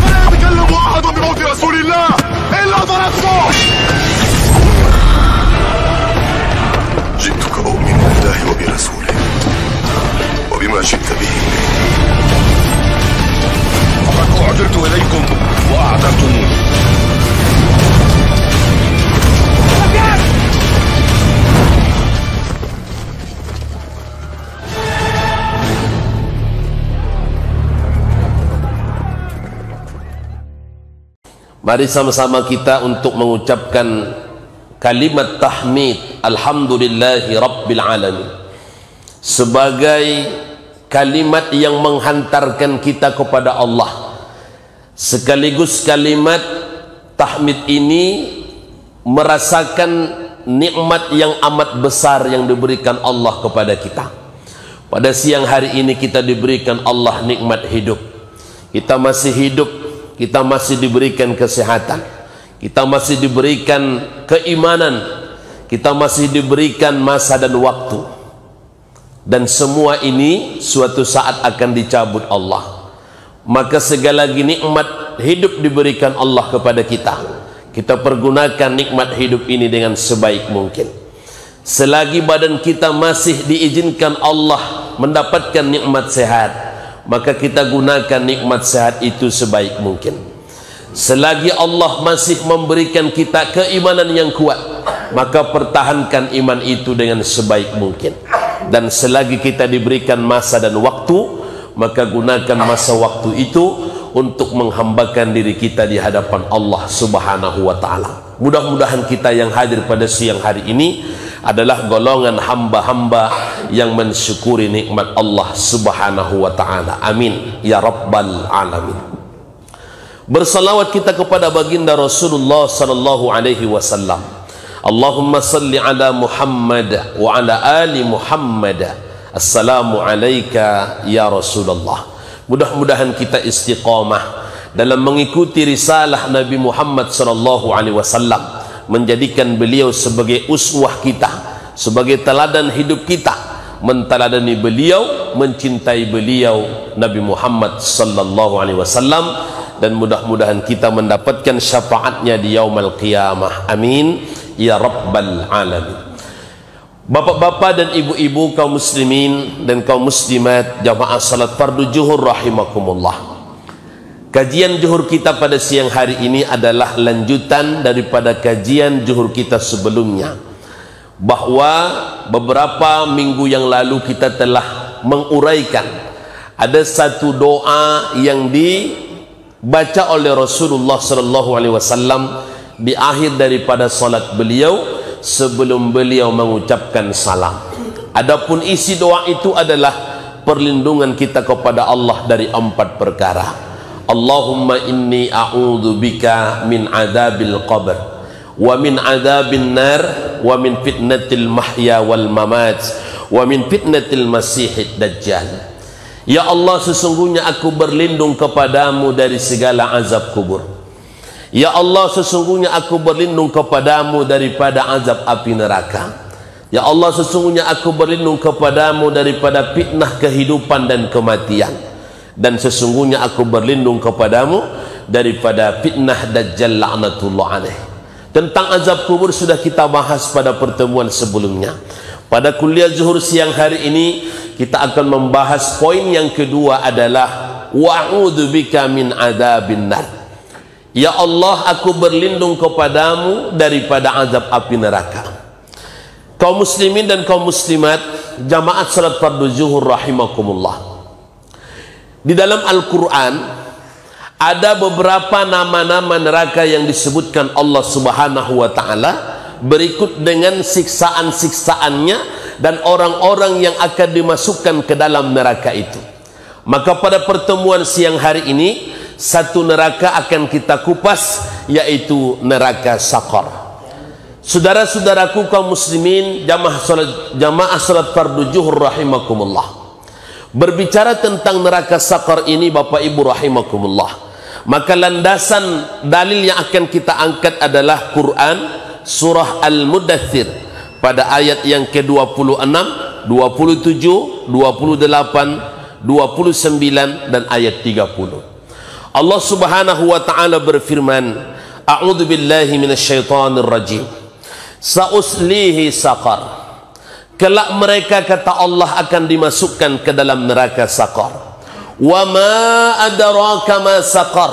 لا يتكلم أحد بموت رسول الله إلا ضربته. جئتك أؤمن بالله وبرسوله وبما جئت به. فقد أعذرت إليكم وأعذرتموني. Mari sama-sama kita untuk mengucapkan kalimat tahmid alhamdulillahi rabbil alamin sebagai kalimat yang menghantarkan kita kepada Allah. Sekaligus kalimat tahmid ini merasakan nikmat yang amat besar yang diberikan Allah kepada kita. Pada siang hari ini kita diberikan Allah nikmat hidup. Kita masih hidup, kita masih diberikan kesehatan, kita masih diberikan keimanan, kita masih diberikan masa dan waktu, dan semua ini suatu saat akan dicabut Allah. Maka segala lagi nikmat hidup diberikan Allah kepada kita, kita pergunakan nikmat hidup ini dengan sebaik mungkin. Selagi badan kita masih diizinkan Allah mendapatkan nikmat sehat, maka kita gunakan nikmat sehat itu sebaik mungkin. Selagi Allah masih memberikan kita keimanan yang kuat, maka pertahankan iman itu dengan sebaik mungkin. Dan selagi kita diberikan masa dan waktu, maka gunakan masa waktu itu untuk menghambakan diri kita di hadapan Allah Subhanahu wa ta'ala. Mudah-mudahan kita yang hadir pada siang hari ini adalah golongan hamba-hamba yang mensyukuri nikmat Allah Subhanahu wa ta'ala. Amin ya rabbal alamin. Bersalawat kita kepada baginda Rasulullah sallallahu alaihi wasallam. Allahumma salli ala Muhammad wa ala ali Muhammad. Assalamu alayka ya Rasulullah. Mudah-mudahan kita istiqamah dalam mengikuti risalah Nabi Muhammad sallallahu alaihi wasallam, menjadikan beliau sebagai uswah kita, sebagai teladan hidup kita, menteladani beliau, mencintai beliau Nabi Muhammad sallallahu alaihi wasallam, dan mudah-mudahan kita mendapatkan syafaatnya di yaumul qiyamah. Amin ya rabbal alamin. Bapak-bapak dan ibu-ibu, kaum muslimin dan kaum muslimat, jamaah salat fardu zuhur rahimakumullah. Kajian zuhur kita pada siang hari ini adalah lanjutan daripada kajian zuhur kita sebelumnya, bahwa beberapa minggu yang lalu kita telah menguraikan ada satu doa yang dibaca oleh Rasulullah sallallahu alaihi wasallam di akhir daripada salat beliau sebelum beliau mengucapkan salam. Adapun isi doa itu adalah perlindungan kita kepada Allah dari 4 perkara. Allahumma inni a'udzu bika min adzabil qabr wa min adzabin nar wa min fitnatil mahya wal mamat wa min fitnatil masiihid dajjal. Ya Allah, sesungguhnya aku berlindung kepadamu dari segala azab kubur. Ya Allah, sesungguhnya aku berlindung kepadamu daripada azab api neraka. Ya Allah, sesungguhnya aku berlindung kepadamu daripada fitnah kehidupan dan kematian. Dan sesungguhnya aku berlindung kepadamu daripada fitnah Dajjal laknatullah alaih. Tentang azab kubur sudah kita bahas pada pertemuan sebelumnya. Pada kuliah zuhur siang hari ini kita akan membahas poin yang kedua, adalah wa'udzu bika min adzabin nar. Ya Allah, aku berlindung kepadamu daripada azab api neraka. Kaum muslimin dan kaum muslimat, jamaat salat fardu zuhur rahimakumullah. Di dalam Al-Quran ada beberapa nama-nama neraka yang disebutkan Allah Subhanahu wa ta'ala, berikut dengan siksaan-siksaannya dan orang-orang yang akan dimasukkan ke dalam neraka itu. Maka pada pertemuan siang hari ini, satu neraka akan kita kupas, yaitu neraka Saqar. Saudara-saudaraku kaum muslimin, jamaah salat fardu zuhur rahimakumullah, berbicara tentang neraka Saqar ini Bapak Ibu rahimakumullah, maka landasan dalil yang akan kita angkat adalah Quran surah Al-Mudaththir pada ayat yang ke-26, 27, 28, 29 dan ayat 30. Allah Subhanahu wa taala berfirman, A'udzu billahi minasyaitonir rajim. Sa'uslihi saqar. Kelak mereka, kata Allah, akan dimasukkan ke dalam neraka saqar. Wa ma adraka ma saqar.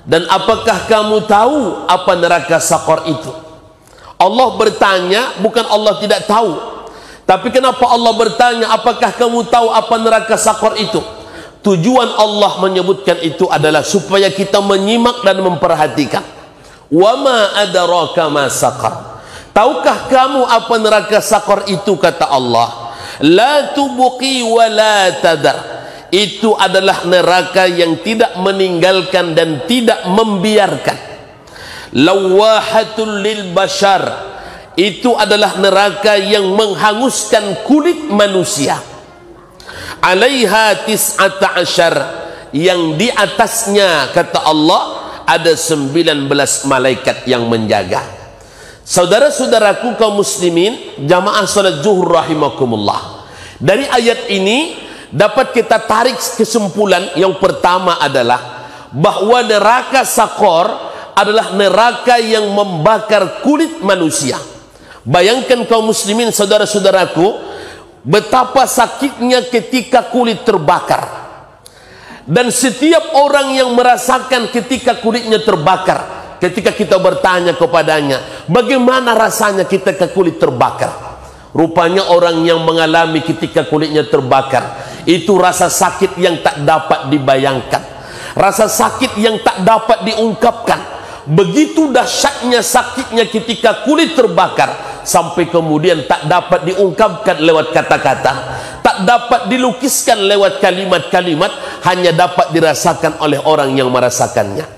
Dan apakah kamu tahu apa neraka saqar itu? Allah bertanya, bukan Allah tidak tahu. Tapi kenapa Allah bertanya, apakah kamu tahu apa neraka saqar itu? Tujuan Allah menyebutkan itu adalah supaya kita menyimak dan memperhatikan. Wa ma adraka ma saqar. Tahukah kamu apa neraka saqar itu, kata Allah? La tubqi wa la tadar. Itu adalah neraka yang tidak meninggalkan dan tidak membiarkan. Lawahatul lil bashar. Itu adalah neraka yang menghanguskan kulit manusia. Alaiha tis'ata asyar. Yang di atasnya, kata Allah, ada 19 malaikat yang menjaga. Saudara-saudaraku kaum muslimin, jamaah salat zuhur rahimakumullah. Dari ayat ini dapat kita tarik kesimpulan yang pertama adalah bahwa neraka saqar adalah neraka yang membakar kulit manusia. Bayangkan kaum muslimin, saudara-saudaraku, betapa sakitnya ketika kulit terbakar. Dan setiap orang yang merasakan ketika kulitnya terbakar, ketika kita bertanya kepadanya, bagaimana rasanya kita ke kulit terbakar? Rupanya orang yang mengalami ketika kulitnya terbakar, itu rasa sakit yang tak dapat dibayangkan, rasa sakit yang tak dapat diungkapkan. Begitu dahsyatnya sakitnya ketika kulit terbakar, sampai kemudian tak dapat diungkapkan lewat kata-kata, tak dapat dilukiskan lewat kalimat-kalimat, hanya dapat dirasakan oleh orang yang merasakannya.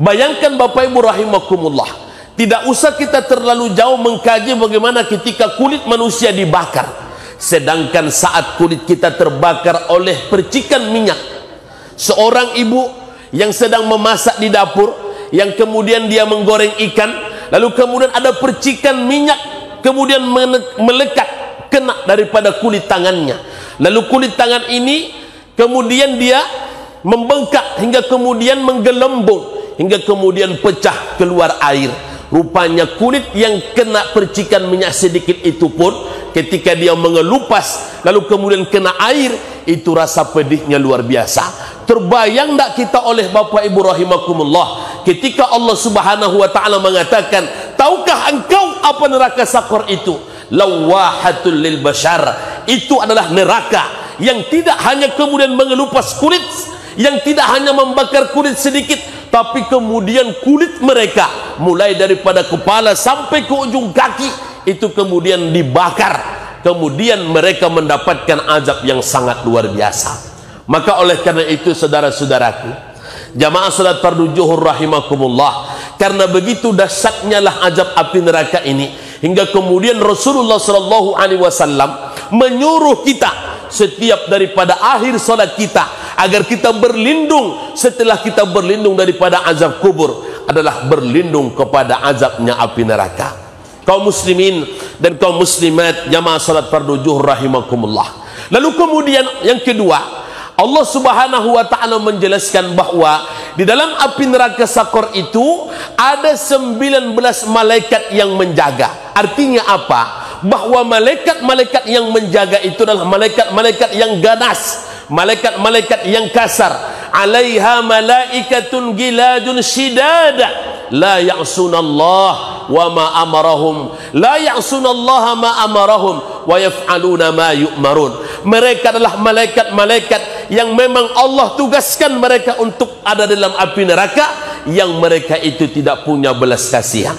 Bayangkan Bapak Ibu rahimakumullah, tidak usah kita terlalu jauh mengkaji bagaimana ketika kulit manusia dibakar. Sedangkan saat kulit kita terbakar oleh percikan minyak, seorang ibu yang sedang memasak di dapur, yang kemudian dia menggoreng ikan, lalu kemudian ada percikan minyak kemudian melekat, kena daripada kulit tangannya. Lalu kulit tangan ini kemudian dia membengkak hingga kemudian menggelembung, hingga kemudian pecah keluar air. Rupanya kulit yang kena percikan minyak sedikit itu pun ketika dia mengelupas lalu kemudian kena air, itu rasa pedihnya luar biasa. Terbayang tak kita oleh Bapak Ibu rahimakumullah ketika Allah Subhanahu wa taala mengatakan, tahukah engkau apa neraka saqar itu? Lawahatul lil bashar. Itu adalah neraka yang tidak hanya kemudian mengelupas kulit, yang tidak hanya membakar kulit sedikit, tapi kemudian kulit mereka mulai daripada kepala sampai ke ujung kaki itu kemudian dibakar. Kemudian mereka mendapatkan azab yang sangat luar biasa. Maka oleh karena itu, saudara-saudaraku, jamaah salat fardu zuhur rahimakumullah, karena begitu dahsyatnya lah azab api neraka ini, hingga kemudian Rasulullah sallallahu alaihi wasallam menyuruh kita setiap daripada akhir salat kita agar kita berlindung, setelah kita berlindung daripada azab kubur, adalah berlindung kepada azabnya api neraka. Kaum muslimin dan kaum muslimat, jamaah salat fardu zuhur rahimakumullah. Lalu kemudian yang kedua, Allah Subhanahu wa taala menjelaskan bahwa di dalam api neraka saqar itu ada 19 malaikat yang menjaga. Artinya apa? Bahwa malaikat-malaikat yang menjaga itu adalah malaikat-malaikat yang ganas, malaikat-malaikat yang kasar. Alaiha malaikatun giladun shidada la ya'sunallah wa ma amarahum, la ya'sunallaha ma amarahum wa yaf'aluna ma yu'marun. Mereka adalah malaikat-malaikat yang memang Allah tugaskan mereka untuk ada dalam api neraka, yang mereka itu tidak punya belas kasihan.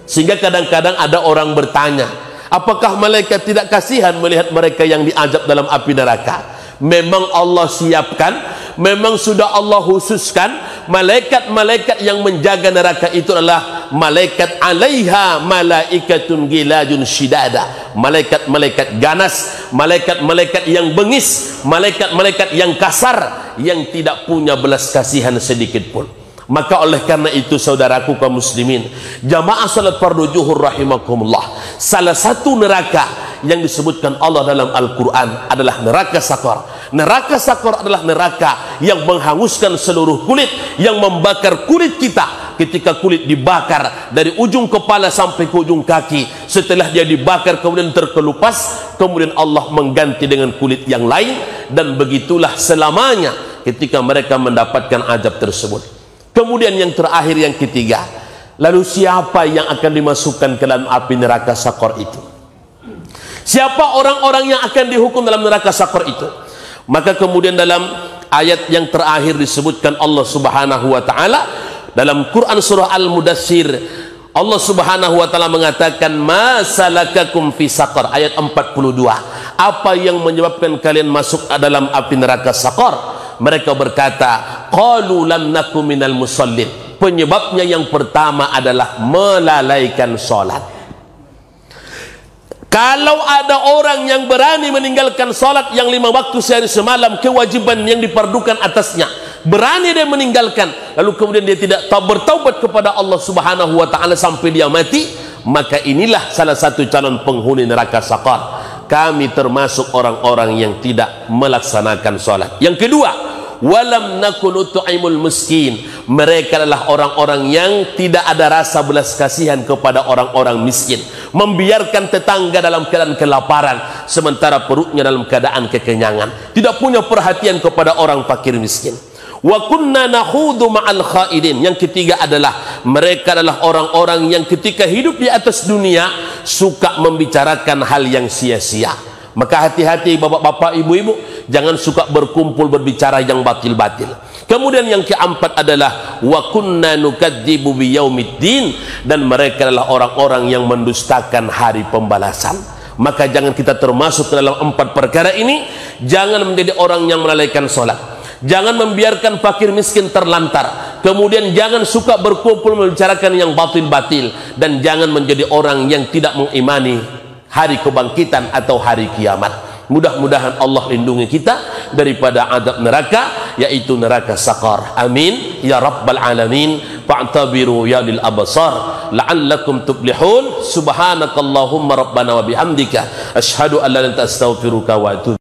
Sehingga kadang-kadang ada orang bertanya, apakah malaikat tidak kasihan melihat mereka yang diazab dalam api neraka? Memang Allah siapkan, memang sudah Allah khususkan malaikat-malaikat yang menjaga neraka itu adalah malaikat alaiha malaikatun giladun shidada, malaikat-malaikat ganas, malaikat-malaikat yang bengis, malaikat-malaikat yang kasar, yang tidak punya belas kasihan sedikit pun. Maka oleh karena itu, saudaraku kaum muslimin, jamaah salat fardu zuhur rahimakumullah, salah satu neraka yang disebutkan Allah dalam Al-Quran adalah neraka saqar. Neraka sakor adalah neraka yang menghanguskan seluruh kulit, yang membakar kulit kita. Ketika kulit dibakar dari ujung kepala sampai ke ujung kaki, setelah dia dibakar kemudian terkelupas, kemudian Allah mengganti dengan kulit yang lain, dan begitulah selamanya ketika mereka mendapatkan azab tersebut. Kemudian yang terakhir, yang ketiga, lalu siapa yang akan dimasukkan ke dalam api neraka sakor itu? Siapa orang-orang yang akan dihukum dalam neraka sakor itu? Maka kemudian dalam ayat yang terakhir disebutkan Allah Subhanahu wa taala dalam Quran surah Al-Mudaththir, Allah Subhanahu wa taala mengatakan, "Ma salakakum fi saqar," ayat 42. Apa yang menyebabkan kalian masuk dalam api neraka sakor? Mereka berkata, qalu lam nakum minal musallin. Penyebabnya yang pertama adalah melalaikan salat. Kalau ada orang yang berani meninggalkan salat yang 5 waktu sehari semalam, kewajiban yang diperdukan atasnya, berani dia meninggalkan, lalu kemudian dia tidak bertaubat kepada Allah Subhanahu wa taala sampai dia mati, maka inilah salah satu calon penghuni neraka sakor. Kami termasuk orang-orang yang tidak melaksanakan salat. Yang kedua, walam nakun ut'imul miskin. Mereka adalah orang-orang yang tidak ada rasa belas kasihan kepada orang-orang miskin, membiarkan tetangga dalam keadaan kelaparan sementara perutnya dalam keadaan kekenyangan, tidak punya perhatian kepada orang fakir miskin. Wa kunna nakhudu ma'al khaidin. Yang ketiga adalah mereka adalah orang-orang yang ketika hidup di atas dunia suka membicarakan hal yang sia-sia. Maka hati-hati bapak-bapak, ibu-ibu, jangan suka berkumpul berbicara yang batil-batil. Kemudian yang keempat adalah wa kunna nukadzibu biyaumiddin, dan mereka adalah orang-orang yang mendustakan hari pembalasan. Maka jangan kita termasuk ke dalam 4 perkara ini. Jangan menjadi orang yang melalaikan salat, jangan membiarkan fakir miskin terlantar, kemudian jangan suka berkumpul membicarakan yang batil-batil, dan jangan menjadi orang yang tidak mengimani hari kebangkitan atau hari kiamat. Mudah-mudahan Allah lindungi kita daripada azab neraka, yaitu neraka sakar. Amin ya rabbal alamin. Fa'tabiru ya lil absar la'allakum tuflihun. Subhanakallahumma rabbana wa bihamdika asyhadu an la ilaha illa anta astaghfiruka wa atubu